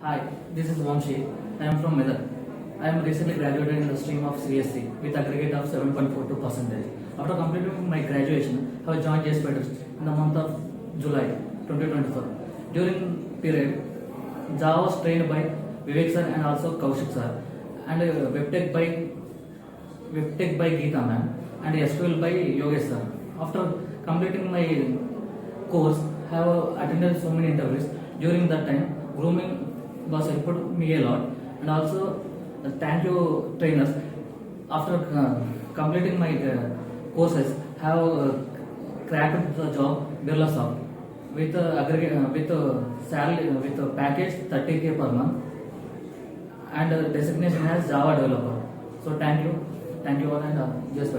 Hi, this is VAMSHI. I am from M.TECH. I am recently graduated in the stream of CSC with aggregate of 7.42%. After completing my graduation, I have joined Jspiders in the month of July 2024. During period, Java was trained by Vivek sir and also Kaushik sir, and WebTech by Geeta ma'am, and SQL by Yogesh sir. After completing my course, I have attended so many interviews. During that time, grooming was helped me a lot, and also thank you trainers. After completing my courses, have cracked the job Birla Soft with aggregate with salary with package 30K per month and designation as Java developer. So thank you all, and just